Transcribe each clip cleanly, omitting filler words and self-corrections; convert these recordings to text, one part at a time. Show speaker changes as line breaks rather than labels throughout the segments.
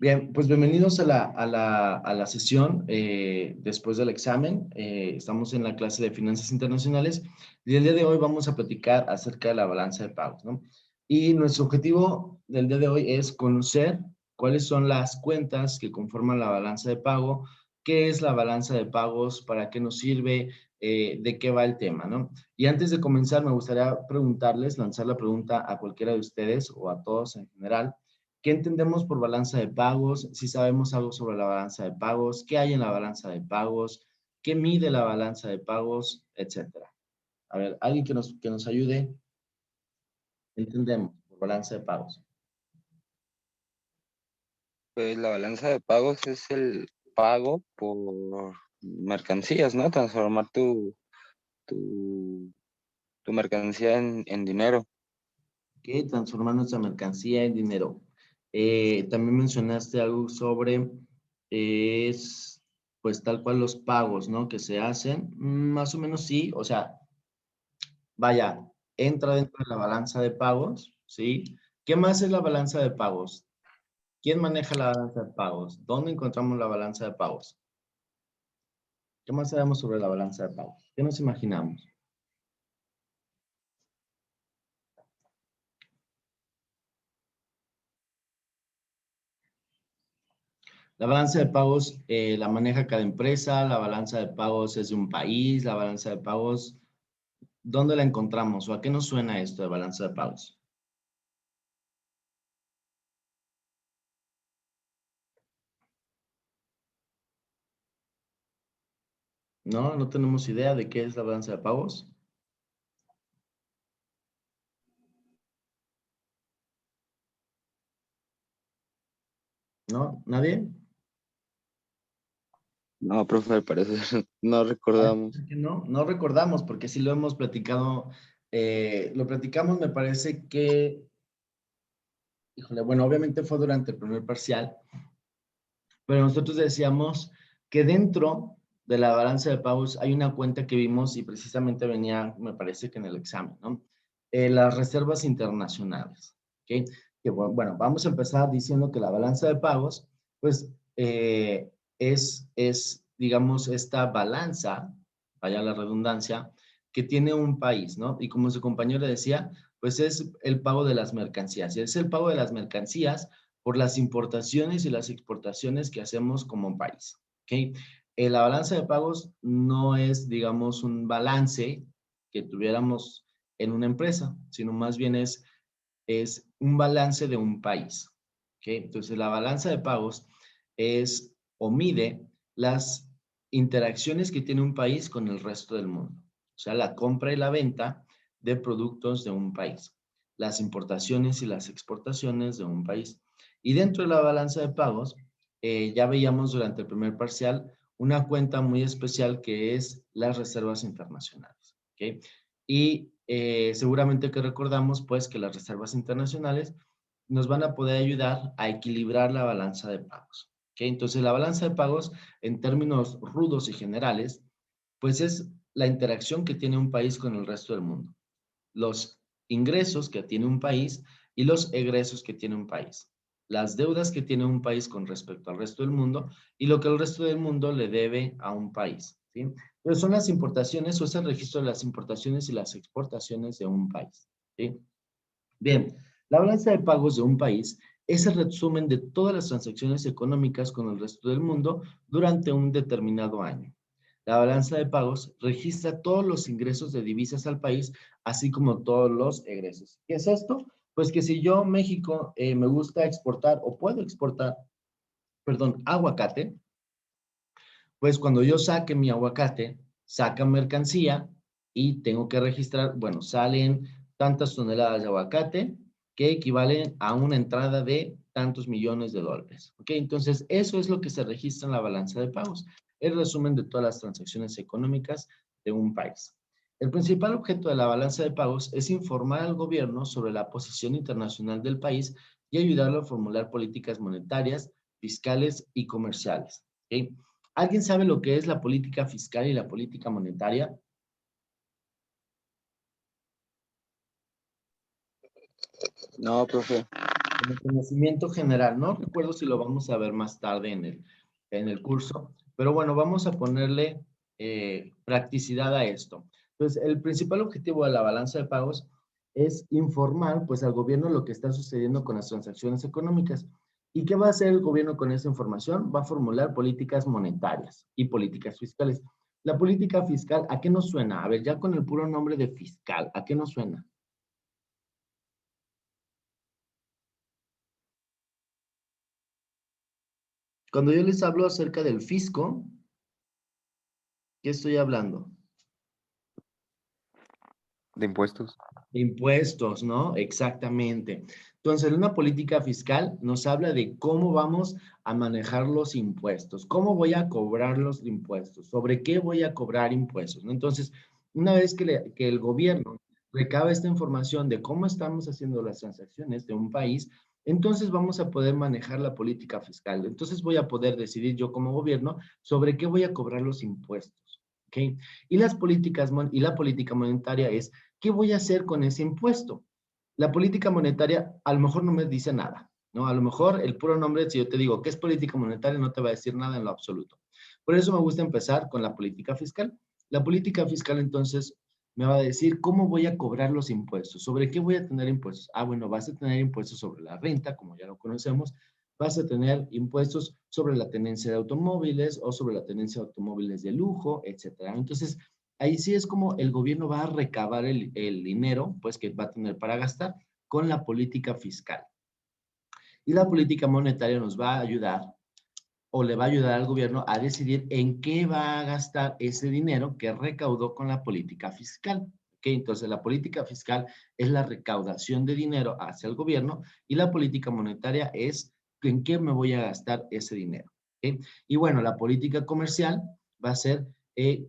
Bien, pues bienvenidos a la sesión después del examen. Estamos en la clase de Finanzas Internacionales y el día de hoy vamos a platicar acerca de la balanza de pagos, ¿no? Y nuestro objetivo del día de hoy es conocer cuáles son las cuentas que conforman la balanza de pago, qué es la balanza de pagos, para qué nos sirve, de qué va el tema, ¿no? Y antes de comenzar, me gustaría preguntarles, lanzar la pregunta a cualquiera de ustedes o a todos en general. ¿Qué entendemos por balanza de pagos? Si sabemos algo sobre la balanza de pagos, ¿qué hay en la balanza de pagos? ¿Qué mide la balanza de pagos? Etcétera. A ver, alguien que nos ayude. Entendemos por balanza de pagos.
Pues la balanza de pagos es el pago por mercancías, ¿no? Transformar tu, tu mercancía en dinero.
¿Qué? Transformar nuestra mercancía en dinero. También mencionaste algo sobre, es, pues tal cual los pagos, ¿no? Que se hacen. Más o menos sí, o sea, vaya, entra dentro de la balanza de pagos, ¿sí? ¿Qué más es la balanza de pagos? ¿Quién maneja la balanza de pagos? ¿Dónde encontramos la balanza de pagos? ¿Qué más sabemos sobre la balanza de pagos? ¿Qué nos imaginamos? La balanza de pagos la maneja cada empresa, la balanza de pagos es de un país, la balanza de pagos, ¿dónde la encontramos o a qué nos suena esto de balanza de pagos? ¿No? ¿No tenemos idea de qué es la balanza de pagos? ¿No? ¿Nadie?
No, profe, al parecer no recordamos.
No, no recordamos porque sí lo hemos platicado, lo platicamos, me parece que, híjole, bueno, obviamente fue durante el primer parcial, pero nosotros decíamos que dentro de la balanza de pagos hay una cuenta que vimos y precisamente venía, me parece que en el examen, ¿no? Las reservas internacionales, ¿ok? Que bueno, vamos a empezar diciendo que la balanza de pagos, pues, digamos, esta balanza, vaya la redundancia, que tiene un país, ¿no? Y como su compañero decía, pues es el pago de las mercancías. Y es el pago de las mercancías por las importaciones y las exportaciones que hacemos como país. ¿Ok? La balanza de pagos no es, digamos, un balance que tuviéramos en una empresa, sino más bien es un balance de un país. ¿Ok? Entonces, la balanza de pagos es o mide las interacciones que tiene un país con el resto del mundo. O sea, la compra y la venta de productos de un país, las importaciones y las exportaciones de un país. Y dentro de la balanza de pagos, ya veíamos durante el primer parcial una cuenta muy especial que es las reservas internacionales. ¿Ok? Y seguramente que recordamos pues que las reservas internacionales nos van a poder ayudar a equilibrar la balanza de pagos. ¿Ok? Entonces la balanza de pagos en términos rudos y generales pues es la interacción que tiene un país con el resto del mundo, los ingresos que tiene un país y los egresos que tiene un país, las deudas que tiene un país con respecto al resto del mundo y lo que el resto del mundo le debe a un país, ¿sí? Entonces son las importaciones o es el registro de las importaciones y las exportaciones de un país, ¿sí? Bien, la balanza de pagos de un país es el resumen de todas las transacciones económicas con el resto del mundo durante un determinado año. La balanza de pagos registra todos los ingresos de divisas al país, así como todos los egresos. ¿Qué es esto? Pues que si yo, México, me gusta exportar o puedo exportar, perdón, aguacate, pues cuando yo saque mi aguacate, saca mercancía y tengo que registrar, bueno, salen tantas toneladas de aguacate que equivalen a una entrada de tantos millones de dólares. ¿Ok? Entonces, eso es lo que se registra en la balanza de pagos, el resumen de todas las transacciones económicas de un país. El principal objeto de la balanza de pagos es informar al gobierno sobre la posición internacional del país y ayudarlo a formular políticas monetarias, fiscales y comerciales. ¿Ok? ¿Alguien sabe lo que es la política fiscal y la política monetaria?
No, profe.
como conocimiento general. No recuerdo si lo vamos a ver más tarde en el curso, pero bueno, vamos a ponerle practicidad a esto. Entonces, el principal objetivo de la balanza de pagos es informar pues al gobierno lo que está sucediendo con las transacciones económicas. ¿Y qué va a hacer el gobierno con esa información? Va a formular políticas monetarias y políticas fiscales. La política fiscal, ¿a qué nos suena? A ver, ya con el puro nombre de fiscal, ¿a qué nos suena? Cuando yo les hablo acerca del fisco, ¿qué estoy hablando?
De impuestos.
Impuestos, ¿no? Exactamente. Entonces, una política fiscal nos habla de cómo vamos a manejar los impuestos, cómo voy a cobrar los impuestos, sobre qué voy a cobrar impuestos, ¿no? Entonces, una vez que el gobierno recaba esta información de cómo estamos haciendo las transacciones de un país, entonces vamos a poder manejar la política fiscal. Entonces voy a poder decidir yo como gobierno sobre qué voy a cobrar los impuestos, ¿ok? Y y la política monetaria es ¿qué voy a hacer con ese impuesto? La política monetaria a lo mejor no me dice nada, ¿no? A lo mejor el puro nombre, si yo te digo qué es política monetaria, no te va a decir nada en lo absoluto. Por eso me gusta empezar con la política fiscal. La política fiscal entonces me va a decir cómo voy a cobrar los impuestos, sobre qué voy a tener impuestos. Ah, bueno, vas a tener impuestos sobre la renta, como ya lo conocemos, vas a tener impuestos sobre la tenencia de automóviles o sobre la tenencia de automóviles de lujo, etcétera. Entonces, ahí sí es como el gobierno va a recabar el dinero, pues que va a tener para gastar con la política fiscal. Y la política monetaria nos va a ayudar o le va a ayudar al gobierno a decidir en qué va a gastar ese dinero que recaudó con la política fiscal. ¿Okay? Entonces, la política fiscal es la recaudación de dinero hacia el gobierno y la política monetaria es en qué me voy a gastar ese dinero. ¿Okay? Y bueno, la política comercial va a ser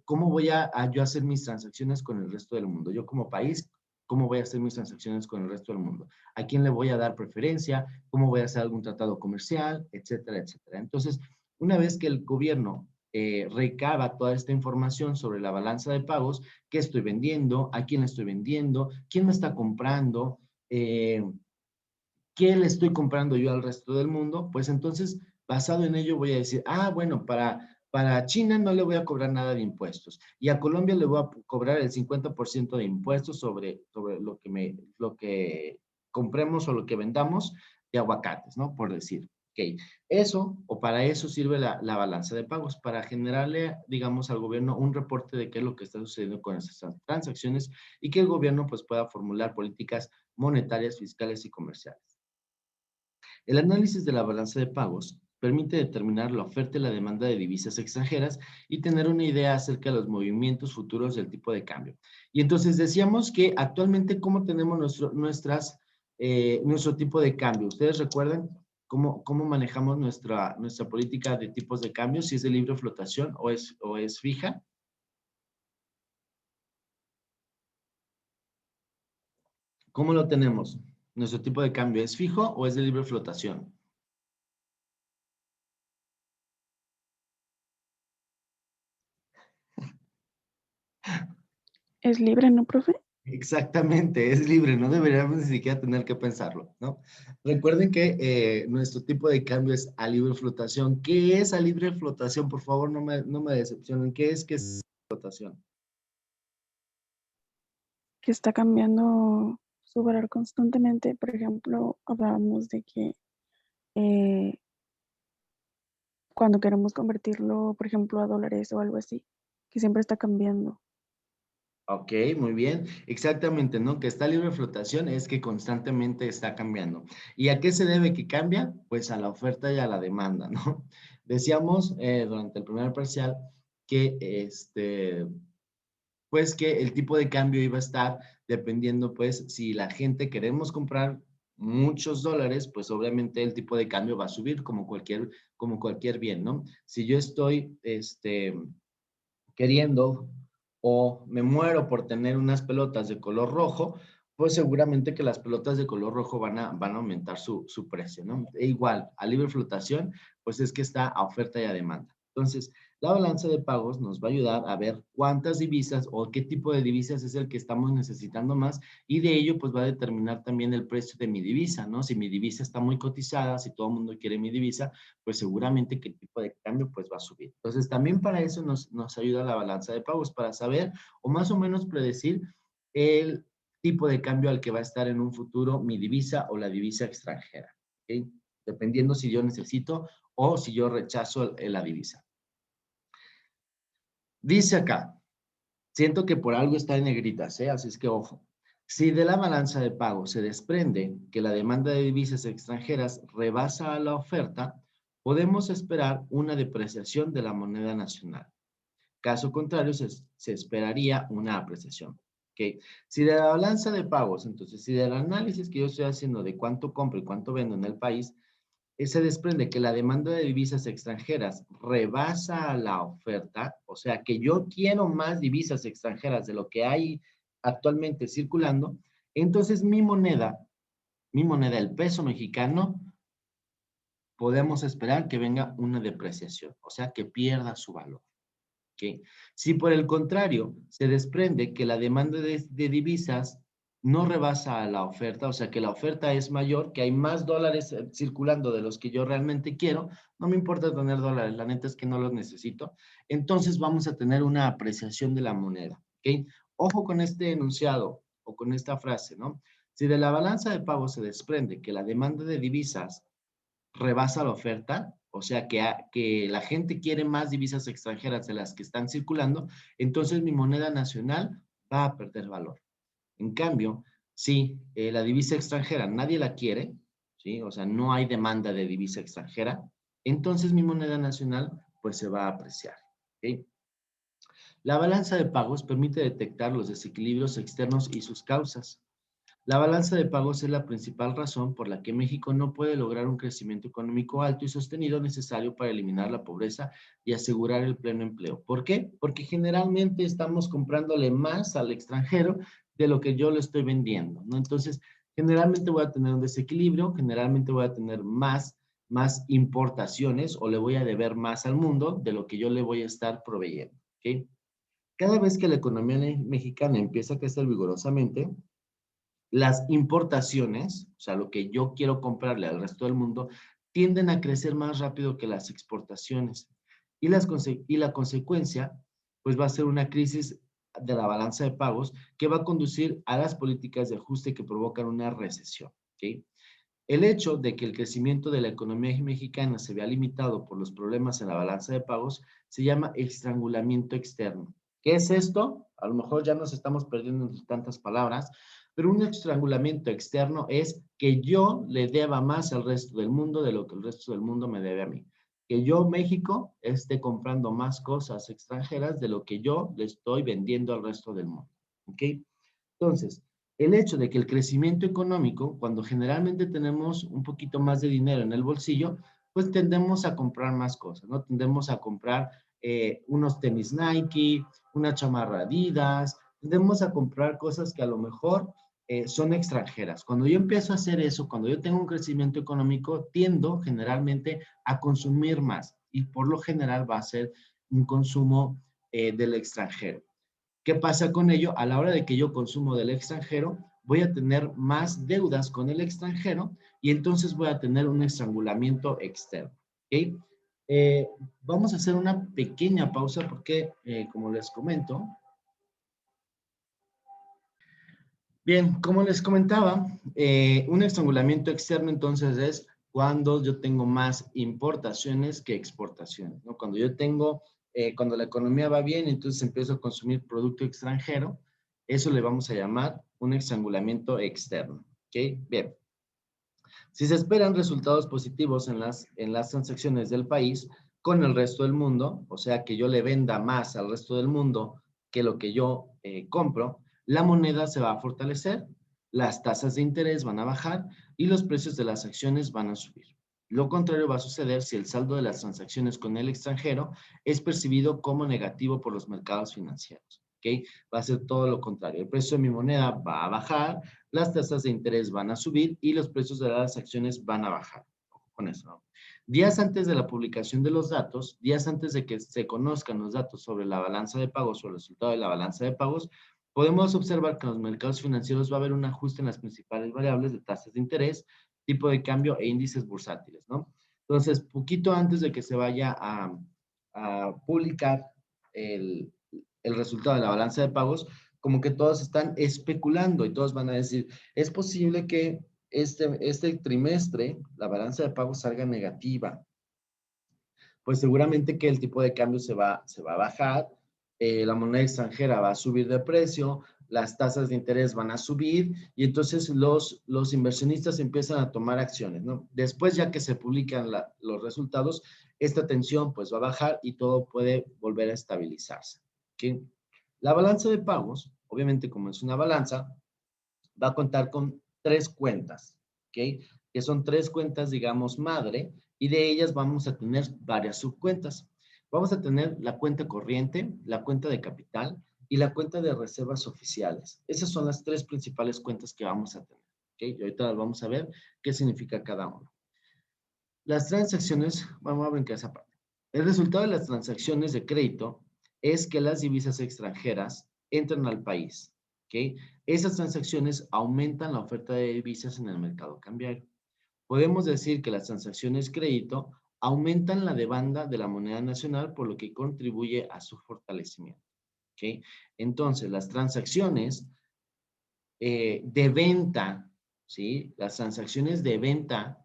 cómo voy a yo hacer mis transacciones con el resto del mundo. Yo como país, cómo voy a hacer mis transacciones con el resto del mundo. ¿A quién le voy a dar preferencia? ¿Cómo voy a hacer algún tratado comercial? Etcétera, etcétera. Entonces, una vez que el gobierno recaba toda esta información sobre la balanza de pagos, qué estoy vendiendo, a quién le estoy vendiendo, quién me está comprando, qué le estoy comprando yo al resto del mundo, pues entonces, basado en ello, voy a decir, ah, bueno, para China no le voy a cobrar nada de impuestos y a Colombia le voy a cobrar el 50% de impuestos sobre lo que compremos o lo que vendamos de aguacates, ¿no? Por decir. Ok, eso o para eso sirve la balanza de pagos, para generarle, digamos, al gobierno un reporte de qué es lo que está sucediendo con esas transacciones y que el gobierno pues pueda formular políticas monetarias, fiscales y comerciales. El análisis de la balanza de pagos permite determinar la oferta y la demanda de divisas extranjeras y tener una idea acerca de los movimientos futuros del tipo de cambio. Y entonces decíamos que actualmente cómo tenemos nuestro tipo de cambio. ¿Ustedes recuerdan cómo manejamos nuestra política de tipos de cambio? Si es de libre flotación o es fija. ¿Cómo lo tenemos? ¿Nuestro tipo de cambio es fijo o es de libre flotación?
¿Es libre, no, profe?
Exactamente, es libre, no deberíamos ni siquiera tener que pensarlo, ¿no? Recuerden que nuestro tipo de cambio es a libre flotación. ¿Qué es a libre flotación? Por favor, no me decepcionen. ¿Qué es flotación?
Que está cambiando su valor constantemente. Por ejemplo, hablábamos de que eh, cuando queremos convertirlo, por ejemplo, a dólares o algo así, que siempre está cambiando.
Ok, muy bien. Exactamente, ¿no? Que está libre flotación es que constantemente está cambiando. ¿Y a qué se debe que cambia? Pues a la oferta y a la demanda, ¿no? Decíamos durante el primer parcial que pues que el tipo de cambio iba a estar dependiendo, pues, si la gente queremos comprar muchos dólares, pues obviamente el tipo de cambio va a subir como cualquier bien, ¿no? Si yo estoy, queriendo o me muero por tener unas pelotas de color rojo, pues seguramente que las pelotas de color rojo van a aumentar su precio, ¿no? E igual, a libre flotación, pues es que está a oferta y a demanda. Entonces, La balanza de pagos nos va a ayudar a ver cuántas divisas o qué tipo de divisas es el que estamos necesitando más y de ello pues va a determinar también el precio de mi divisa, ¿no? Si mi divisa está muy cotizada, si todo el mundo quiere mi divisa, pues seguramente que el tipo de cambio pues va a subir. Entonces también para eso nos ayuda la balanza de pagos, para saber o más o menos predecir el tipo de cambio al que va a estar en un futuro mi divisa o la divisa extranjera, ¿ok? Dependiendo si yo necesito o si yo rechazo la divisa. Dice acá, siento que por algo está en negritas, ¿eh? Así es que ojo. Si de la balanza de pago se desprende que la demanda de divisas extranjeras rebasa a la oferta, podemos esperar una depreciación de la moneda nacional. Caso contrario, se esperaría una apreciación. ¿Okay? Si de la balanza de pagos, entonces, si del análisis que yo estoy haciendo de cuánto compro y cuánto vendo en el país, se desprende que la demanda de divisas extranjeras rebasa la oferta, o sea que yo quiero más divisas extranjeras de lo que hay actualmente circulando, entonces mi moneda, el peso mexicano, podemos esperar que venga una depreciación, o sea que pierda su valor. ¿Okay? Si por el contrario se desprende que la demanda de divisas no rebasa a la oferta, o sea que la oferta es mayor, que hay más dólares circulando de los que yo realmente quiero, no me importa tener dólares, la neta es que no los necesito, entonces vamos a tener una apreciación de la moneda. ¿Okay? Ojo con este enunciado o con esta frase, ¿no? Si de la balanza de pagos se desprende que la demanda de divisas rebasa la oferta, o sea que la gente quiere más divisas extranjeras de las que están circulando, entonces mi moneda nacional va a perder valor. En cambio, si la divisa extranjera nadie la quiere, ¿sí? O sea, no hay demanda de divisa extranjera, entonces mi moneda nacional pues se va a apreciar. ¿Okay? La balanza de pagos permite detectar los desequilibrios externos y sus causas. La balanza de pagos es la principal razón por la que México no puede lograr un crecimiento económico alto y sostenido necesario para eliminar la pobreza y asegurar el pleno empleo. ¿Por qué? Porque generalmente estamos comprándole más al extranjero de lo que yo le estoy vendiendo, ¿no? Entonces, generalmente voy a tener un desequilibrio, generalmente voy a tener más importaciones o le voy a deber más al mundo de lo que yo le voy a estar proveyendo, ¿ok? Cada vez que la economía mexicana empieza a crecer vigorosamente, las importaciones, o sea, lo que yo quiero comprarle al resto del mundo, tienden a crecer más rápido que las exportaciones. Y la consecuencia, pues va a ser una crisis de la balanza de pagos que va a conducir a las políticas de ajuste que provocan una recesión. ¿Okay? El hecho de que el crecimiento de la economía mexicana se vea limitado por los problemas en la balanza de pagos se llama estrangulamiento externo. ¿Qué es esto? A lo mejor ya nos estamos perdiendo en tantas palabras, pero un estrangulamiento externo es que yo le deba más al resto del mundo de lo que el resto del mundo me debe a mí. Que yo, México, esté comprando más cosas extranjeras de lo que yo le estoy vendiendo al resto del mundo. ¿Ok? Entonces, el hecho de que el crecimiento económico, cuando generalmente tenemos un poquito más de dinero en el bolsillo, pues tendemos a comprar más cosas, ¿no? Tendemos a comprar unos tenis Nike, una chamarra Adidas, tendemos a comprar cosas que a lo mejor son extranjeras. Cuando yo empiezo a hacer eso, cuando yo tengo un crecimiento económico, tiendo generalmente a consumir más y por lo general va a ser un consumo del extranjero. ¿Qué pasa con ello? A la hora de que yo consumo del extranjero, voy a tener más deudas con el extranjero y entonces voy a tener un estrangulamiento externo. ¿Okay? Vamos a hacer una pequeña pausa porque, como les comento, bien, como les comentaba, un estrangulamiento externo entonces es cuando yo tengo más importaciones que exportaciones, ¿no? Cuando yo tengo, cuando la economía va bien, entonces empiezo a consumir producto extranjero, eso le vamos a llamar un estrangulamiento externo, ¿ok? Bien, si se esperan resultados positivos en las transacciones del país con el resto del mundo, o sea, que yo le venda más al resto del mundo que lo que yo compro, la moneda se va a fortalecer, las tasas de interés van a bajar y los precios de las acciones van a subir. Lo contrario va a suceder si el saldo de las transacciones con el extranjero es percibido como negativo por los mercados financieros. ¿Okay? Va a ser todo lo contrario. El precio de mi moneda va a bajar, las tasas de interés van a subir y los precios de las acciones van a bajar. con eso, ¿no? Días antes de la publicación de los datos, días antes de que se conozcan los datos sobre la balanza de pagos o el resultado de la balanza de pagos, podemos observar que en los mercados financieros va a haber un ajuste en las principales variables de tasas de interés, tipo de cambio e índices bursátiles, ¿no? Entonces, poquito antes de que se vaya a publicar el resultado de la balanza de pagos, como que todos están especulando y todos van a decir, es posible que este trimestre la balanza de pagos salga negativa. Pues seguramente que el tipo de cambio se va a bajar, la moneda extranjera va a subir de precio, las tasas de interés van a subir y entonces los inversionistas empiezan a tomar acciones, ¿no? Después, ya que se publican los resultados, esta tensión pues va a bajar y todo puede volver a estabilizarse, ¿ok? La balanza de pagos, obviamente como es una balanza, va a contar con 3 cuentas, ¿ok? Que son 3 cuentas, digamos, madre, y de ellas vamos a tener varias subcuentas. Vamos a tener la cuenta corriente, la cuenta de capital y la cuenta de reservas oficiales. Esas son las 3 principales cuentas que vamos a tener, ¿ok? Y ahorita las vamos a ver qué significa cada uno. Las transacciones, vamos a brincar esa parte. El resultado de las transacciones de crédito es que las divisas extranjeras entran al país, ¿ok? Esas transacciones aumentan la oferta de divisas en el mercado cambiario. Podemos decir que las transacciones crédito aumentan la demanda de la moneda nacional, por lo que contribuye a su fortalecimiento, ¿ok? Entonces, las transacciones de venta, ¿sí? Las transacciones de venta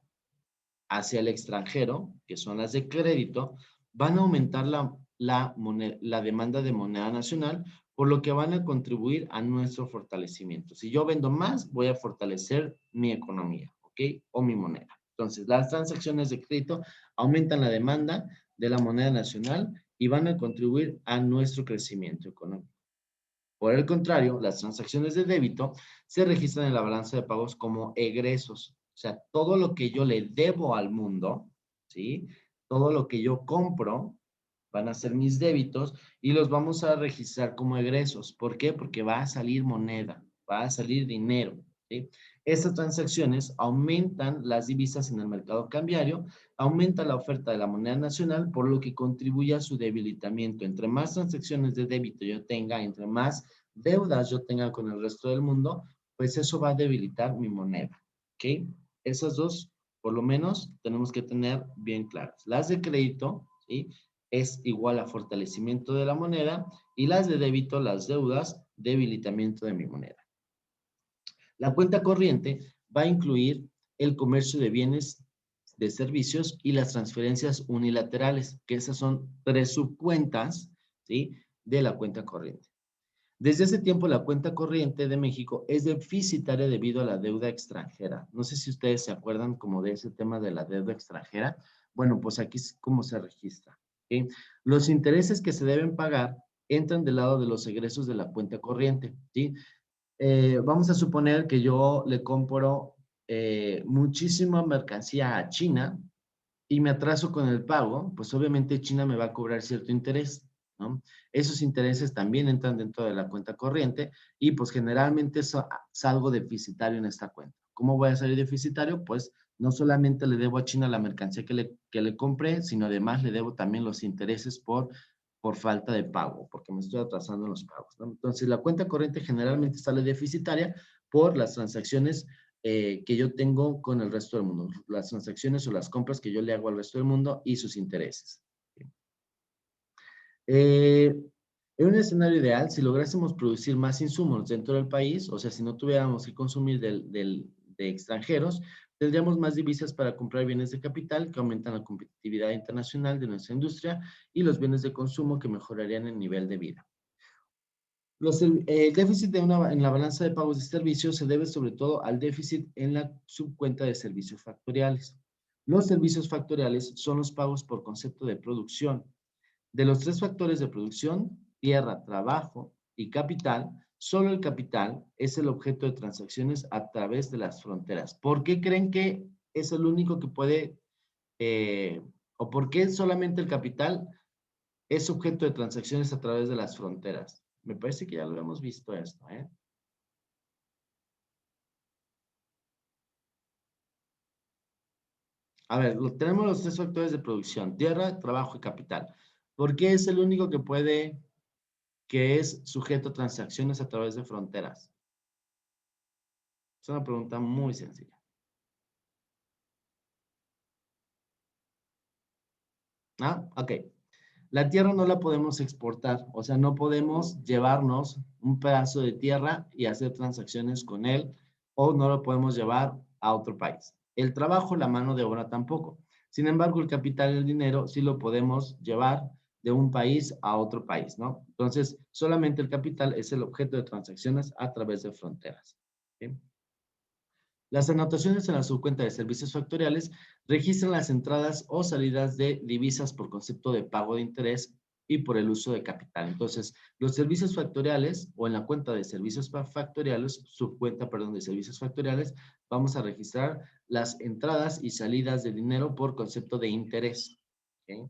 hacia el extranjero, que son las de crédito, van a aumentar la demanda de moneda nacional, por lo que van a contribuir a nuestro fortalecimiento. Si yo vendo más, voy a fortalecer mi economía, ¿ok? O mi moneda. Entonces, las transacciones de crédito aumentan la demanda de la moneda nacional y van a contribuir a nuestro crecimiento económico. Por el contrario, las transacciones de débito se registran en la balanza de pagos como egresos. O sea, todo lo que yo le debo al mundo, ¿sí? Todo lo que yo compro van a ser mis débitos y los vamos a registrar como egresos. ¿Por qué? Porque va a salir moneda, va a salir dinero, ¿sí? Estas transacciones aumentan las divisas en el mercado cambiario, aumenta la oferta de la moneda nacional, por lo que contribuye a su debilitamiento. Entre más transacciones de débito yo tenga, entre más deudas yo tenga con el resto del mundo, pues eso va a debilitar mi moneda, ¿ok? Esas dos, por lo menos, tenemos que tener bien claras. Las de crédito, ¿sí? Es igual a fortalecimiento de la moneda y las de débito, las deudas, debilitamiento de mi moneda. La cuenta corriente va a incluir el comercio de bienes, de servicios y las transferencias unilaterales, que esas son 3 subcuentas, ¿sí? De la cuenta corriente. Desde ese tiempo, la cuenta corriente de México es deficitaria debido a la deuda extranjera. No sé si ustedes se acuerdan como de ese tema de la deuda extranjera. Bueno, pues aquí es como se registra, ¿okay? Los intereses que se deben pagar entran del lado de los egresos de la cuenta corriente, ¿sí? Vamos a suponer que yo le compro muchísima mercancía a China y me atraso con el pago, pues obviamente China me va a cobrar cierto interés, ¿no? Esos intereses también entran dentro de la cuenta corriente y pues generalmente salgo deficitario en esta cuenta. ¿Cómo voy a salir deficitario? Pues no solamente le debo a China la mercancía que le compré, sino además le debo también los intereses por falta de pago, porque me estoy atrasando en los pagos, ¿no? Entonces, la cuenta corriente generalmente sale deficitaria por las transacciones que yo tengo con el resto del mundo, las transacciones o las compras que yo le hago al resto del mundo y sus intereses. En un escenario ideal, si lográsemos producir más insumos dentro del país, o sea, si no tuviéramos que consumir de extranjeros, tendríamos más divisas para comprar bienes de capital que aumentan la competitividad internacional de nuestra industria y los bienes de consumo que mejorarían el nivel de vida. El déficit en la balanza de pagos de servicios se debe sobre todo al déficit en la subcuenta de servicios factoriales. Los servicios factoriales son los pagos por concepto de producción. De los 3 factores de producción, tierra, trabajo y capital, solo el capital es el objeto de transacciones a través de las fronteras. ¿Por qué creen que es el único que puede, o por qué solamente el capital es objeto de transacciones a través de las fronteras? Me parece que ya lo hemos visto esto, ¿eh? A ver, tenemos los tres factores de producción, tierra, trabajo y capital. ¿Por qué es el único que es sujeto a transacciones a través de fronteras? Es una pregunta muy sencilla. ¿Ah? Ok. La tierra no la podemos exportar, o sea, no podemos llevarnos un pedazo de tierra y hacer transacciones con él, o no lo podemos llevar a otro país. El trabajo, la mano de obra tampoco. Sin embargo, el capital y el dinero sí lo podemos llevar de un país a otro país, ¿no? Entonces, solamente el capital es el objeto de transacciones a través de fronteras. ¿Sí? Las anotaciones en la subcuenta de servicios factoriales registran las entradas o salidas de divisas por concepto de pago de interés y por el uso de capital. Entonces, los servicios factoriales o en la cuenta de servicios factoriales, subcuenta, perdón, de servicios factoriales, vamos a registrar las entradas y salidas de dinero por concepto de interés. ¿Okay?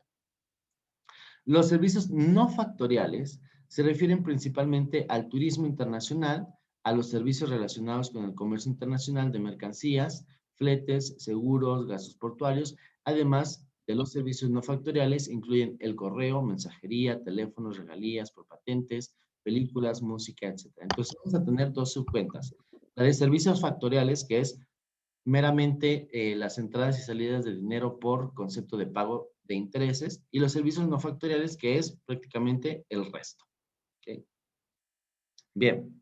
Los servicios no factoriales se refieren principalmente al turismo internacional, a los servicios relacionados con el comercio internacional de mercancías, fletes, seguros, gastos portuarios, además de los servicios no factoriales incluyen el correo, mensajería, teléfonos, regalías por patentes, películas, música, etc. Entonces vamos a tener dos subcuentas. La de servicios factoriales, que es meramente las entradas y salidas de dinero por concepto de pago de intereses, y los servicios no factoriales, que es prácticamente el resto. ¿Okay? Bien.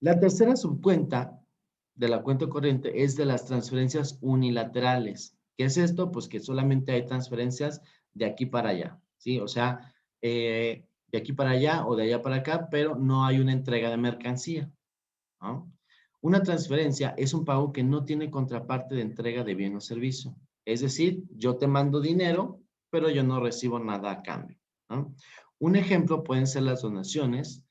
La tercera subcuenta de la cuenta corriente es de las transferencias unilaterales. ¿Qué es esto? Pues que solamente hay transferencias de aquí para allá, ¿sí? O sea, de aquí para allá o de allá para acá, pero no hay una entrega de mercancía, ¿no? Una transferencia es un pago que no tiene contraparte de entrega de bien o servicio. Es decir, yo te mando dinero, pero yo no recibo nada a cambio, ¿no? Un ejemplo pueden ser las donaciones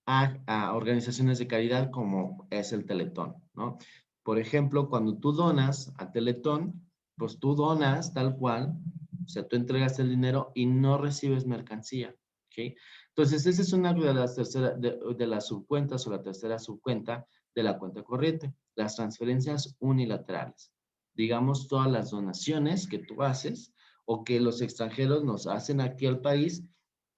a organizaciones de caridad como es el Teletón, ¿no? Por ejemplo, cuando tú donas a Teletón, pues tú donas tal cual, o sea, tú entregas el dinero y no recibes mercancía, ¿ok? Entonces, esa es una de de las subcuentas o la tercera subcuenta de la cuenta corriente, las transferencias unilaterales. Digamos, todas las donaciones que tú haces o que los extranjeros nos hacen aquí al país,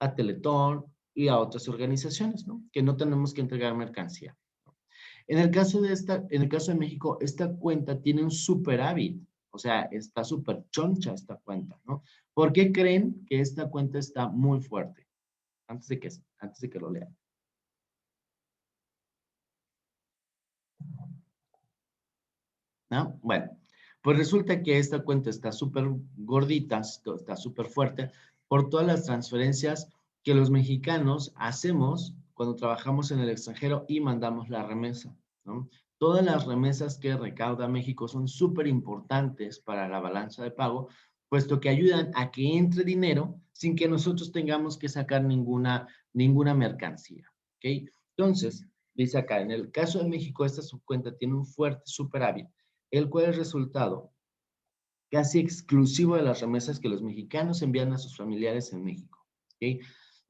a Teletón, y a otras organizaciones, ¿no? Que no tenemos que entregar mercancía. En el caso en el caso de México, esta cuenta tiene un superávit, o sea, está súper choncha esta cuenta, ¿no? ¿Por qué creen que esta cuenta está muy fuerte? Antes de que lo lean. ¿No? Bueno, pues resulta que esta cuenta está súper gordita, está súper fuerte por todas las transferencias que los mexicanos hacemos cuando trabajamos en el extranjero y mandamos la remesa, ¿no? Todas las remesas que recauda México son súper importantes para la balanza de pago, puesto que ayudan a que entre dinero sin que nosotros tengamos que sacar ninguna mercancía, ¿ok? Entonces, dice acá, en el caso de México, esta subcuenta tiene un fuerte superávit, el cual es resultado casi exclusivo de las remesas que los mexicanos envían a sus familiares en México. ¿Okay?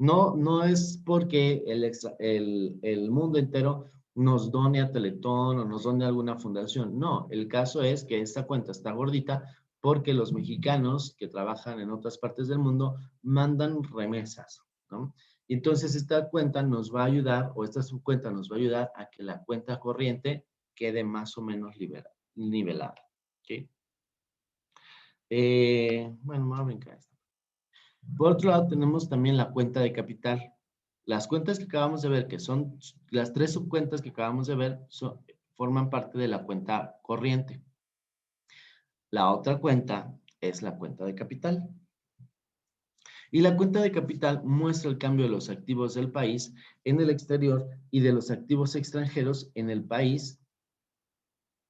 No, no es porque el mundo entero nos done a Teletón o nos done a alguna fundación. No, el caso es que esta cuenta está gordita porque los mexicanos que trabajan en otras partes del mundo mandan remesas, ¿no? Y entonces esta cuenta nos va a ayudar, o esta subcuenta nos va a ayudar a que la cuenta corriente quede más o menos nivelada. ¿Okay? Bueno, me voy a brincar esto. Por otro lado, tenemos también la cuenta de capital. Las cuentas que acabamos de ver, que son las tres subcuentas que acabamos de ver, forman parte de la cuenta corriente. La otra cuenta es la cuenta de capital. Y la cuenta de capital muestra el cambio de los activos del país en el exterior y de los activos extranjeros en el país,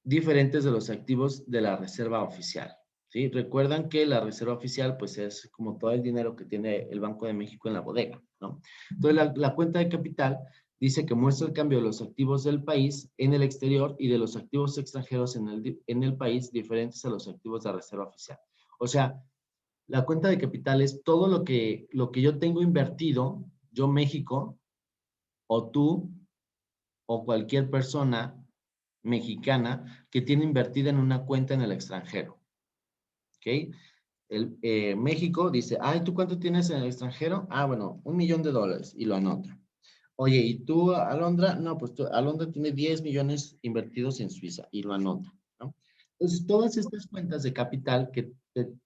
diferentes de los activos de la reserva oficial. ¿Sí? Recuerdan que la reserva oficial pues es como todo el dinero que tiene el Banco de México en la bodega, ¿no? Entonces la cuenta de capital dice que muestra el cambio de los activos del país en el exterior y de los activos extranjeros en el país diferentes a los activos de la reserva oficial. O sea, la cuenta de capital es todo lo que yo tengo invertido, yo México, o tú, o cualquier persona mexicana que tiene invertida en una cuenta en el extranjero. ¿Ok? México dice, ay, ¿tú cuánto tienes en el extranjero? Ah, bueno, $1 millón y lo anota. Oye, ¿y tú, Alondra? No, pues Alondra tiene 10 millones invertidos en Suiza y lo anota, ¿no? Entonces, todas estas cuentas de capital que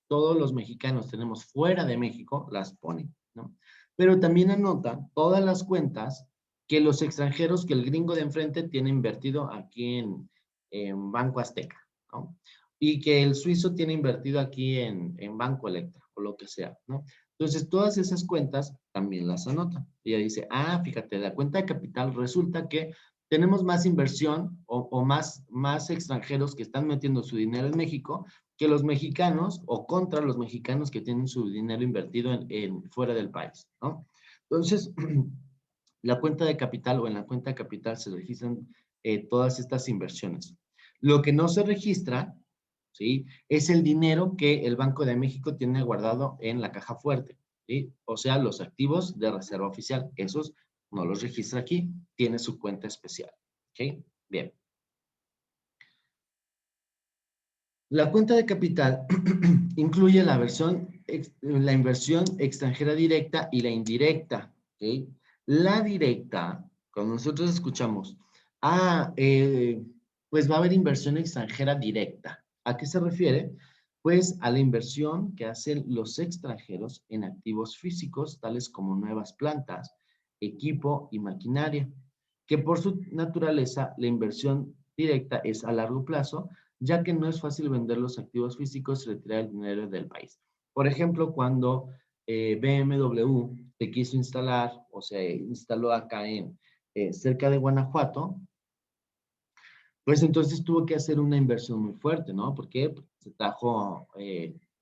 todos los mexicanos tenemos fuera de México, las ponen, ¿no? Pero también anota todas las cuentas que los extranjeros, que el gringo de enfrente tiene invertido aquí en Banco Azteca, ¿no? Y que el suizo tiene invertido aquí en Banco Electra o lo que sea, ¿no? Entonces, todas esas cuentas también las anota. Ella dice, ah, fíjate, la cuenta de capital resulta que tenemos más inversión o más extranjeros que están metiendo su dinero en México que los mexicanos o contra los mexicanos que tienen su dinero invertido fuera del país, ¿no? Entonces, la cuenta de capital o en la cuenta de capital se registran todas estas inversiones. Lo que no se registra, ¿sí? Es el dinero que el Banco de México tiene guardado en la caja fuerte, ¿sí? O sea, los activos de reserva oficial. Esos no los registra aquí, tiene su cuenta especial, ¿ok? Bien. La cuenta de capital incluye la inversión extranjera directa y la indirecta, ¿ok? La directa, cuando nosotros escuchamos, pues va a haber inversión extranjera directa. ¿A qué se refiere? Pues a la inversión que hacen los extranjeros en activos físicos, tales como nuevas plantas, equipo y maquinaria, que por su naturaleza la inversión directa es a largo plazo, ya que no es fácil vender los activos físicos y retirar el dinero del país. Por ejemplo, cuando BMW se quiso instalar o se instaló acá cerca de Guanajuato, pues entonces tuvo que hacer una inversión muy fuerte, ¿no? Porque se trajo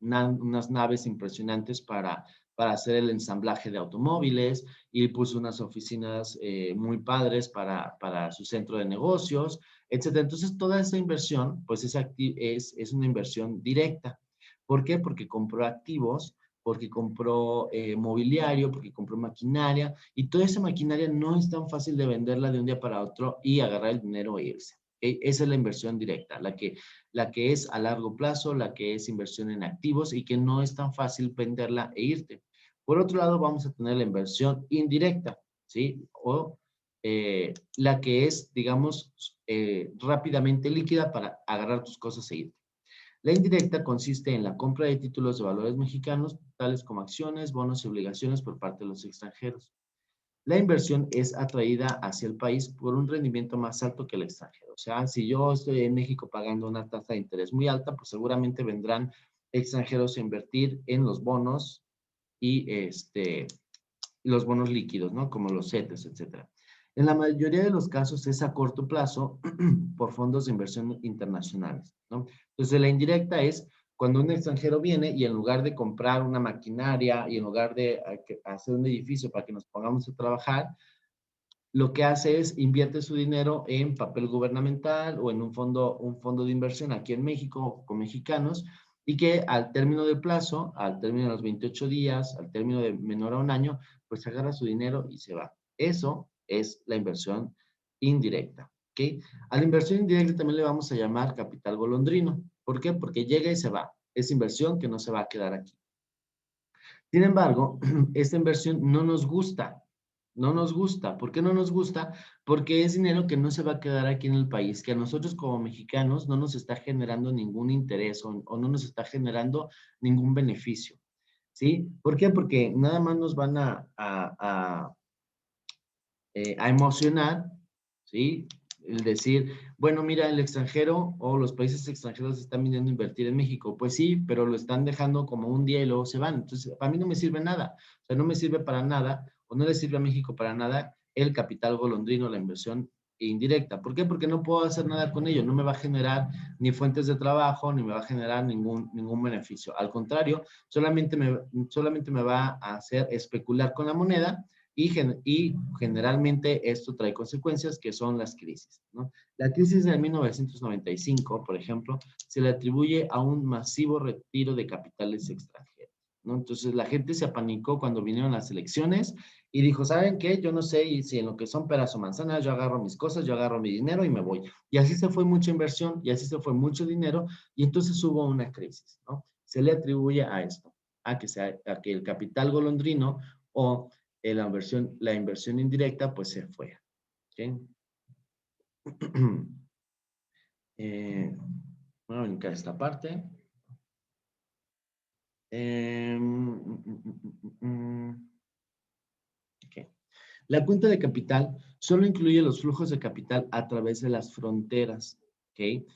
unas naves impresionantes para hacer el ensamblaje de automóviles y puso unas oficinas muy padres para su centro de negocios, etcétera. Entonces, toda esa inversión, pues es una inversión directa. ¿Por qué? Porque compró activos, porque compró mobiliario, porque compró maquinaria, y toda esa maquinaria no es tan fácil de venderla de un día para otro y agarrar el dinero e irse. Esa es la inversión directa, la que es a largo plazo, la que es inversión en activos y que no es tan fácil venderla e irte. Por otro lado, vamos a tener la inversión indirecta, ¿sí? O la que es, digamos, rápidamente líquida para agarrar tus cosas e irte. La indirecta consiste en la compra de títulos de valores mexicanos, tales como acciones, bonos y obligaciones por parte de los extranjeros. La inversión es atraída hacia el país por un rendimiento más alto que el extranjero. O sea, si yo estoy en México pagando una tasa de interés muy alta, pues seguramente vendrán extranjeros a invertir en los bonos y los bonos líquidos, ¿no? Como los CETES, etcétera. En la mayoría de los casos es a corto plazo por fondos de inversión internacionales, ¿no? Entonces, la indirecta es cuando un extranjero viene y en lugar de comprar una maquinaria y en lugar de hacer un edificio para que nos pongamos a trabajar, lo que hace es invierte su dinero en papel gubernamental o en un fondo de inversión aquí en México con mexicanos y que al término del plazo, al término de los 28 días, al término de menor a un año, pues agarra su dinero y se va. Eso es la inversión indirecta, ¿ok? A la inversión indirecta también le vamos a llamar capital golondrino. ¿Por qué? Porque llega y se va. Es inversión que no se va a quedar aquí. Sin embargo, esta inversión no nos gusta. No nos gusta. ¿Por qué no nos gusta? Porque es dinero que no se va a quedar aquí en el país, que a nosotros como mexicanos no nos está generando ningún interés o no nos está generando ningún beneficio. ¿Sí? ¿Por qué? Porque nada más nos van a emocionar, ¿sí? El decir, bueno, mira, el extranjero o los países extranjeros están viniendo a invertir en México. Pues sí, pero lo están dejando como un día y luego se van. Entonces, para mí no me sirve nada. O sea, no me sirve para nada o no le sirve a México para nada el capital golondrino, la inversión indirecta. ¿Por qué? Porque no puedo hacer nada con ello. No me va a generar ni fuentes de trabajo, ni me va a generar ningún beneficio. Al contrario, solamente me va a hacer especular con la moneda y generalmente esto trae consecuencias que son las crisis, ¿no? La crisis de 1995, por ejemplo, se le atribuye a un masivo retiro de capitales extranjeros, ¿no? Entonces la gente se apanicó cuando vinieron las elecciones y dijo, ¿saben qué? Yo no sé si en lo que son peras o manzanas, yo agarro mis cosas, yo agarro mi dinero y me voy. Y así se fue mucha inversión y así se fue mucho dinero y entonces hubo una crisis, ¿no? Se le atribuye a esto, a que el capital golondrino o la inversión indirecta pues se fue. ¿Okay? Voy a brincar esta parte. Okay. La cuenta de capital solo incluye los flujos de capital a través de las fronteras. ¿Okay?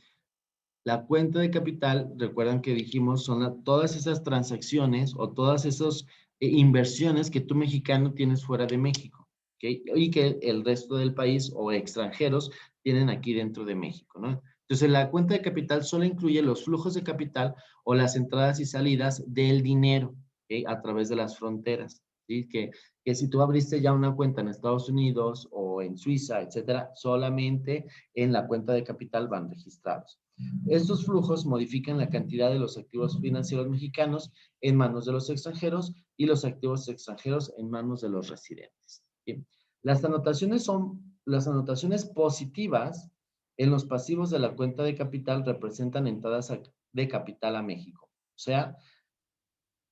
La cuenta de capital, recuerdan que dijimos, son todas esas transacciones o todas esas inversiones que tú mexicano tienes fuera de México. ¿Okay? Y que el resto del país o extranjeros tienen aquí dentro de México, ¿no? Entonces, la cuenta de capital solo incluye los flujos de capital o las entradas y salidas del dinero, ¿okay? A través de las fronteras, ¿sí? Que si tú abriste ya una cuenta en Estados Unidos o en Suiza, etcétera, solamente en la cuenta de capital van registrados. Estos flujos modifican la cantidad de los activos financieros mexicanos en manos de los extranjeros y los activos extranjeros en manos de los residentes. ¿Sí? Las anotaciones positivas en los pasivos de la cuenta de capital representan entradas de capital a México. O sea,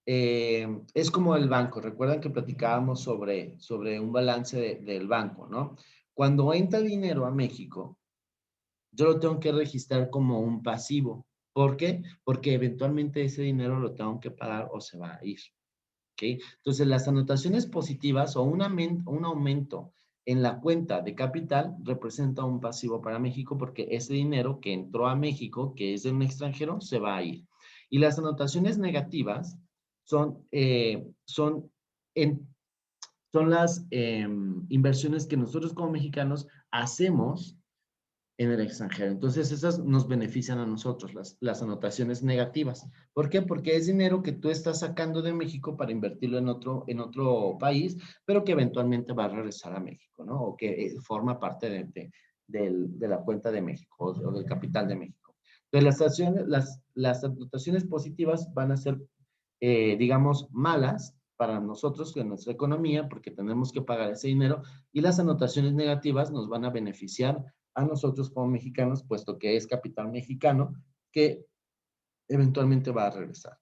es como el banco. Recuerdan que platicábamos sobre un balance del banco, ¿no? Cuando entra dinero a México, yo lo tengo que registrar como un pasivo. ¿Por qué? Porque eventualmente ese dinero lo tengo que pagar o se va a ir. ¿Okay? Entonces, las anotaciones positivas o un aumento en la cuenta de capital representa un pasivo para México porque ese dinero que entró a México, que es de un extranjero, se va a ir. Y las anotaciones negativas son, son las inversiones que nosotros como mexicanos hacemos en el extranjero. Entonces, esas nos benefician a nosotros, las anotaciones negativas. ¿Por qué? Porque es dinero que tú estás sacando de México para invertirlo en otro país, pero que eventualmente va a regresar a México, ¿no? O que forma parte de la cuenta de México o del capital de México. Entonces, las anotaciones positivas van a ser, digamos, malas para nosotros, en nuestra economía, porque tenemos que pagar ese dinero, y las anotaciones negativas nos van a beneficiar a nosotros como mexicanos, puesto que es capital mexicano, que eventualmente va a regresar.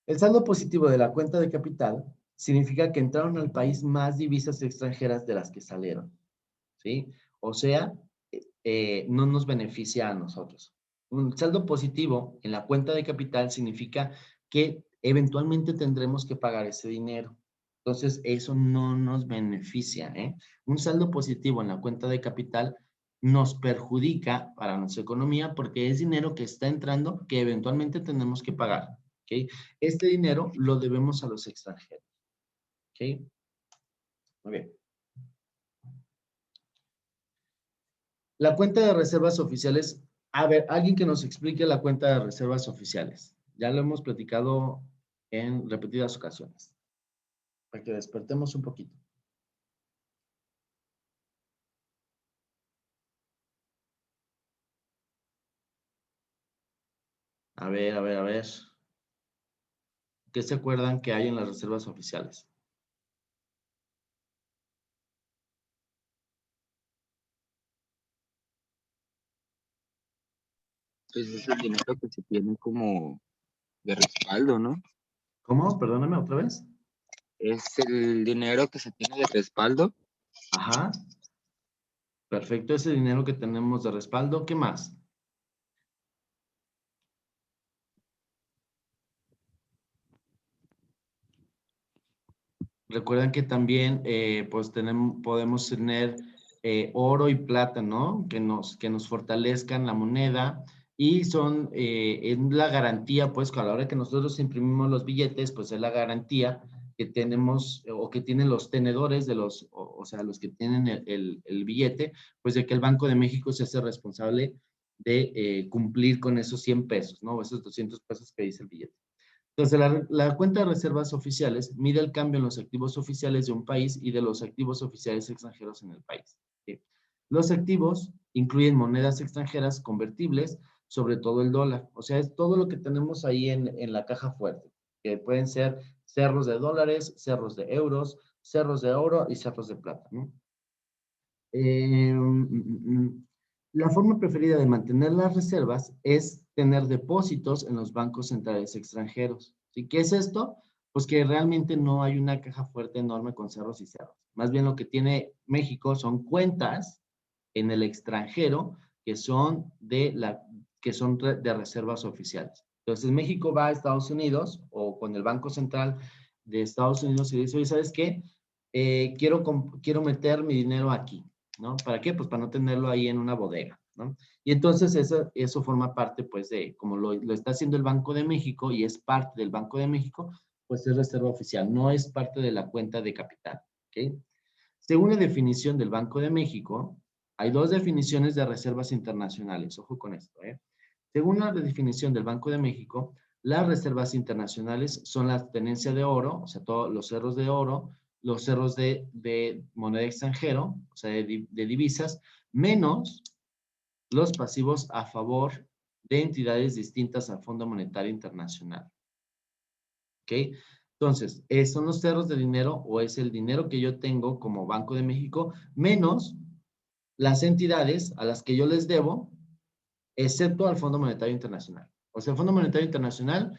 El saldo positivo de la cuenta de capital significa que entraron al país más divisas extranjeras de las que salieron, ¿sí? O sea, no nos beneficia a nosotros. Un saldo positivo en la cuenta de capital significa que eventualmente tendremos que pagar ese dinero. Entonces, eso no nos beneficia, ¿eh? Un saldo positivo en la cuenta de capital nos perjudica para nuestra economía porque es dinero que está entrando que eventualmente tenemos que pagar, ¿ok? Este dinero lo debemos a los extranjeros, ¿ok? Muy bien. La cuenta de reservas oficiales. A ver, alguien que nos explique la cuenta de reservas oficiales. Ya lo hemos platicado en repetidas ocasiones. Para que despertemos un poquito. A ver, a ver, a ver. ¿Qué se acuerdan que hay en las reservas oficiales?
Pues es el dinero que se tiene como de respaldo, ¿no?
¿Cómo? Perdóname otra vez.
Es el dinero que se tiene de respaldo.
Ajá. Perfecto, ese dinero que tenemos de respaldo. ¿Qué más? Recuerden que también pues podemos tener oro y plata, ¿no? Que nos fortalezcan la moneda y son en la garantía, pues, que a la hora que nosotros imprimimos los billetes, pues es la garantía que tenemos o que tienen los tenedores de o sea, los que tienen el billete, pues de que el Banco de México se hace responsable de cumplir con esos 100 pesos, ¿no? O esos 200 pesos que dice el billete. Entonces, la cuenta de reservas oficiales mide el cambio en los activos oficiales de un país y de los activos oficiales extranjeros en el país. ¿Sí? Los activos incluyen monedas extranjeras convertibles, sobre todo el dólar. O sea, es todo lo que tenemos ahí en la caja fuerte, que pueden ser cerros de dólares, cerros de euros, cerros de oro y cerros de plata, ¿no? La forma preferida de mantener las reservas es tener depósitos en los bancos centrales extranjeros. ¿Sí? ¿Qué es esto? Pues que realmente no hay una caja fuerte enorme con cerros y cerros. Más bien lo que tiene México son cuentas en el extranjero que son de reservas oficiales. Entonces México va a Estados Unidos o con el Banco Central de Estados Unidos y dice, oye, ¿sabes qué? Quiero meter mi dinero aquí, ¿no? ¿Para qué? Pues para no tenerlo ahí en una bodega, ¿no? Y entonces eso forma parte, pues, como lo está haciendo el Banco de México y es parte del Banco de México, pues es reserva oficial, no es parte de la cuenta de capital, ¿ok? Según la definición del Banco de México, hay dos definiciones de reservas internacionales, ojo con esto, ¿eh? Según la definición del Banco de México, las reservas internacionales son la tenencia de oro, o sea, todos los cerros de oro, los cerros de moneda extranjero, o sea, de divisas, menos los pasivos a favor de entidades distintas al Fondo Monetario Internacional. ¿Ok? Entonces, ¿son los cerros de dinero o es el dinero que yo tengo como Banco de México menos las entidades a las que yo les debo, excepto al Fondo Monetario Internacional? O sea, el Fondo Monetario Internacional,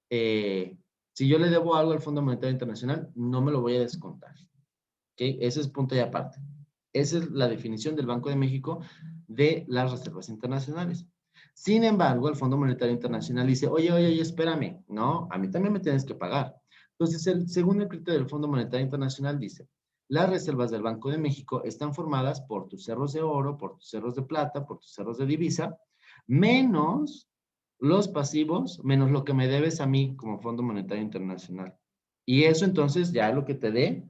si yo le debo algo al Fondo Monetario Internacional, no me lo voy a descontar. ¿Ok? Ese es punto y aparte. Esa es la definición del Banco de México de las reservas internacionales. Sin embargo, el Fondo Monetario Internacional dice, oye, espérame, no, a mí también me tienes que pagar. Entonces, según el criterio del Fondo Monetario Internacional, dice, las reservas del Banco de México están formadas por tus cerros de oro, por tus cerros de plata, por tus cerros de divisa, menos los pasivos, menos lo que me debes a mí como Fondo Monetario Internacional. Y eso entonces ya lo que te dé,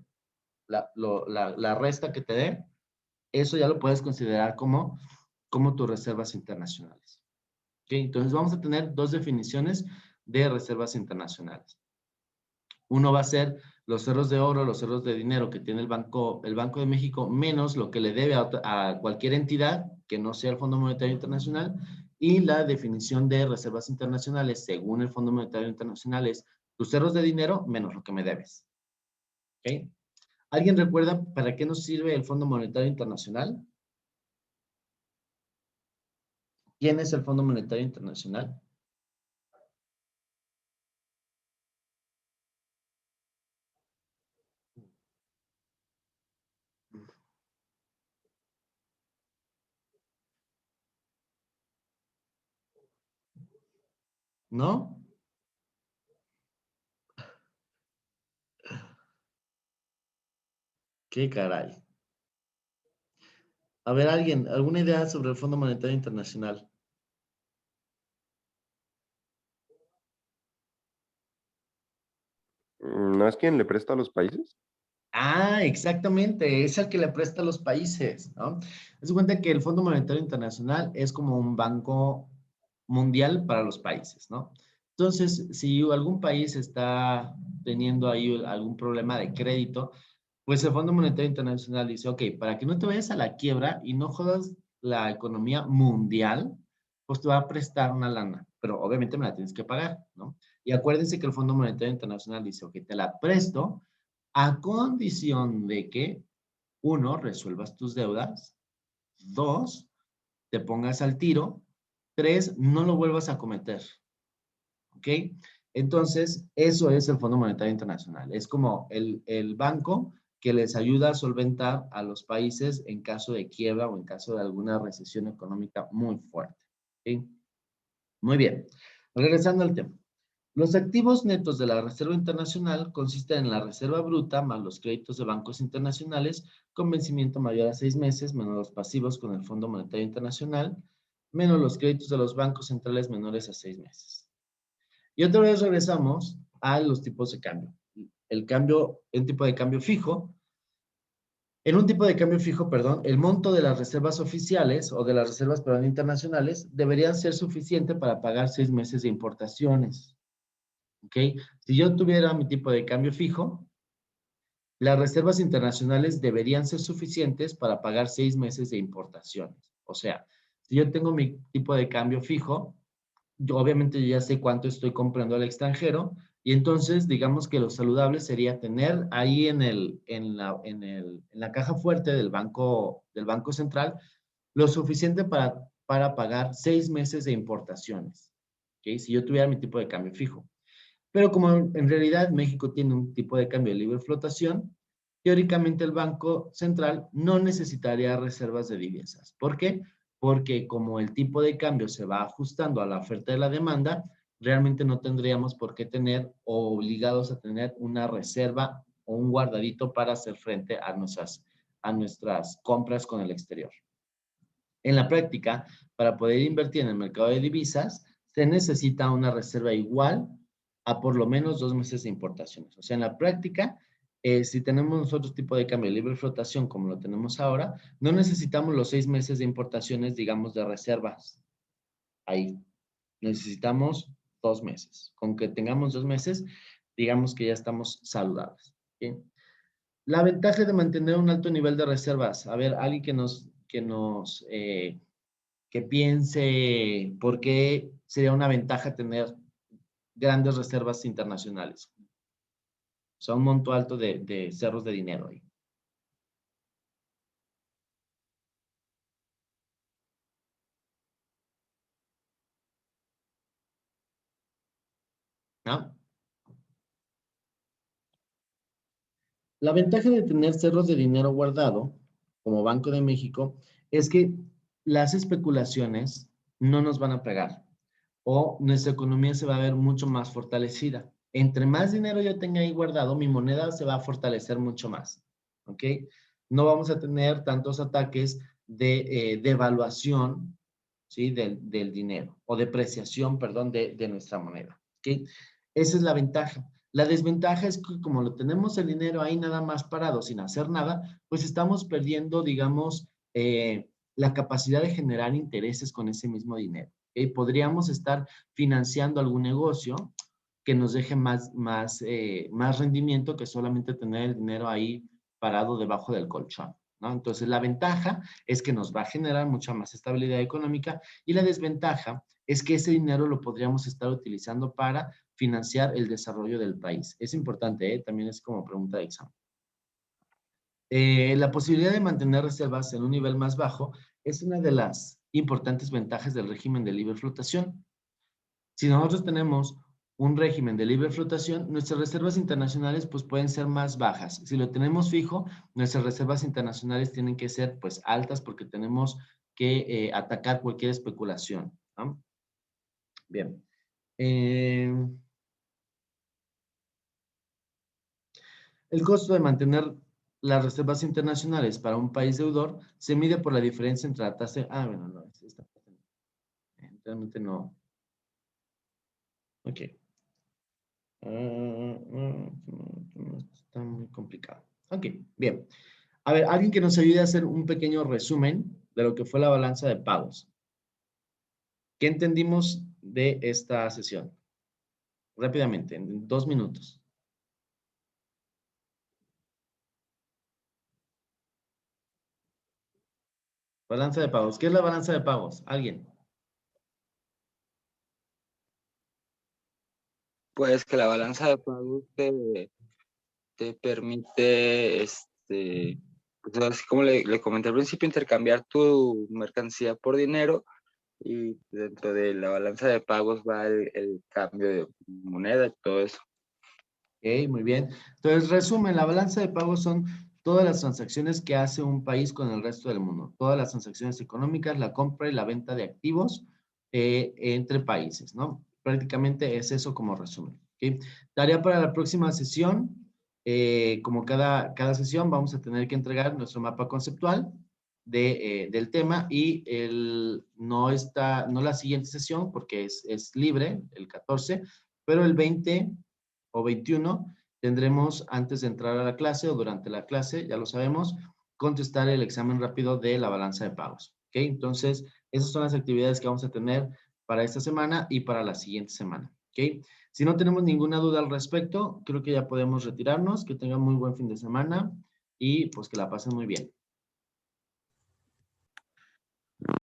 la resta que te dé, eso ya lo puedes considerar como tus reservas internacionales. ¿Okay? Entonces vamos a tener dos definiciones de reservas internacionales. Uno va a ser los cerros de oro, los cerros de dinero que tiene el Banco de México, menos lo que le debe a cualquier entidad que no sea el Fondo Monetario Internacional. Y la definición de reservas internacionales, según el Fondo Monetario Internacional, es tus cerros de dinero menos lo que me debes. ¿Okay? ¿Alguien recuerda para qué nos sirve el Fondo Monetario Internacional? ¿Quién es el Fondo Monetario Internacional? ¿No? ¿Qué caray? A ver, ¿alguna idea sobre el Fondo Monetario Internacional?
¿No es quien le presta a los países?
Ah, exactamente, es el que le presta a los países, ¿no? Haz de cuenta que el Fondo Monetario Internacional es como un banco mundial para los países, ¿no? Entonces, si algún país está teniendo ahí algún problema de crédito, pues el Fondo Monetario Internacional dice, ok, para que no te vayas a la quiebra y no jodas la economía mundial, pues te va a prestar una lana, pero obviamente me la tienes que pagar, ¿no? Y acuérdense que el Fondo Monetario Internacional dice, ok, te la presto a condición de que, uno, resuelvas tus deudas, dos, te pongas al tiro, tres, no lo vuelvas a cometer, ¿ok? Entonces, eso es el Fondo Monetario Internacional. Es como el banco que les ayuda a solventar a los países en caso de quiebra o en caso de alguna recesión económica muy fuerte. ¿Ok? Muy bien. Regresando al tema. Los activos netos de la Reserva Internacional consisten en la reserva bruta más los créditos de bancos internacionales con vencimiento mayor a 6 meses, menos los pasivos con el Fondo Monetario Internacional, menos los créditos de los bancos centrales menores a 6 meses. Y otra vez regresamos a los tipos de cambio. El tipo de cambio fijo. En un tipo de cambio fijo, perdón, el monto de las reservas oficiales o de las reservas, perdón, internacionales deberían ser suficiente para pagar 6 meses de importaciones. ¿Ok? Si yo tuviera mi tipo de cambio fijo, las reservas internacionales deberían ser suficientes para pagar 6 meses de importaciones. O sea, Si yo tengo mi tipo de cambio fijo, yo obviamente ya sé cuánto estoy comprando al extranjero, y entonces digamos que lo saludable sería tener ahí en la caja fuerte del Banco Central lo suficiente para pagar 6 meses de importaciones, ¿ok? Si yo tuviera mi tipo de cambio fijo. Pero como en realidad México tiene un tipo de cambio de libre flotación, teóricamente el Banco Central no necesitaría reservas de divisas. ¿Por qué? Porque como el tipo de cambio se va ajustando a la oferta y la demanda, realmente no tendríamos por qué tener o obligados a tener una reserva o un guardadito para hacer frente a nuestras compras con el exterior. En la práctica, para poder invertir en el mercado de divisas, se necesita una reserva igual a por lo menos 2 meses de importaciones. O sea, en la práctica, si tenemos nosotros tipo de cambio de libre flotación como lo tenemos ahora, no necesitamos los 6 meses de importaciones, digamos, de reservas. Ahí. Necesitamos 2 meses. Con que tengamos 2 meses, digamos que ya estamos saludables. ¿Sí? La ventaja de mantener un alto nivel de reservas. A ver, alguien que piense por qué sería una ventaja tener grandes reservas internacionales. O sea, un monto alto de cerros de dinero ahí. ¿No? La ventaja de tener cerros de dinero guardado, como Banco de México, es que las especulaciones no nos van a pegar o nuestra economía se va a ver mucho más fortalecida. Entre más dinero yo tenga ahí guardado, mi moneda se va a fortalecer mucho más. ¿Ok? No vamos a tener tantos ataques de devaluación, ¿sí? Del dinero o depreciación, perdón, de nuestra moneda. ¿Ok? Esa es la ventaja. La desventaja es que como lo tenemos el dinero ahí nada más parado sin hacer nada, pues estamos perdiendo, digamos, la capacidad de generar intereses con ese mismo dinero. ¿Okay? Podríamos estar financiando algún negocio que nos deje más rendimiento que solamente tener el dinero ahí parado debajo del colchón, ¿no? Entonces, la ventaja es que nos va a generar mucha más estabilidad económica y la desventaja es que ese dinero lo podríamos estar utilizando para financiar el desarrollo del país. Es importante, también es como pregunta de examen. La posibilidad de mantener reservas en un nivel más bajo es una de las importantes ventajas del régimen de libre flotación. Si nosotros tenemos un régimen de libre flotación, nuestras reservas internacionales pues pueden ser más bajas. Si lo tenemos fijo, nuestras reservas internacionales tienen que ser pues altas porque tenemos que atacar cualquier especulación, ¿no? Bien. El costo de mantener las reservas internacionales para un país deudor se mide por la diferencia entre la tasa. Bueno, no, esta parte realmente no. Ok. Está muy complicado. Ok, bien. A ver, alguien que nos ayude a hacer un pequeño resumen de lo que fue la balanza de pagos. ¿Qué entendimos de esta sesión? Rápidamente, en 2 minutos. Balanza de pagos. ¿Qué es la balanza de pagos? ¿Alguien?
Pues que la balanza de pagos te permite, pues así como le comenté al principio, intercambiar tu mercancía por dinero, y dentro de la balanza de pagos va el cambio de moneda y todo eso.
Ok, muy bien. Entonces, resumen, la balanza de pagos son todas las transacciones que hace un país con el resto del mundo. Todas las transacciones económicas, la compra y la venta de activos entre países, ¿no? Prácticamente es eso como resumen. ¿Okay? Tarea para la próxima sesión. Como cada sesión, vamos a tener que entregar nuestro mapa conceptual del tema y no la siguiente sesión porque es libre, el 14, pero el 20 o 21 tendremos antes de entrar a la clase o durante la clase, ya lo sabemos, contestar el examen rápido de la balanza de pagos. ¿Ok? Entonces, esas son las actividades que vamos a tener para esta semana y para la siguiente semana. ¿Ok? Si no tenemos ninguna duda al respecto, creo que ya podemos retirarnos. Que tengan muy buen fin de semana y pues que la pasen muy bien.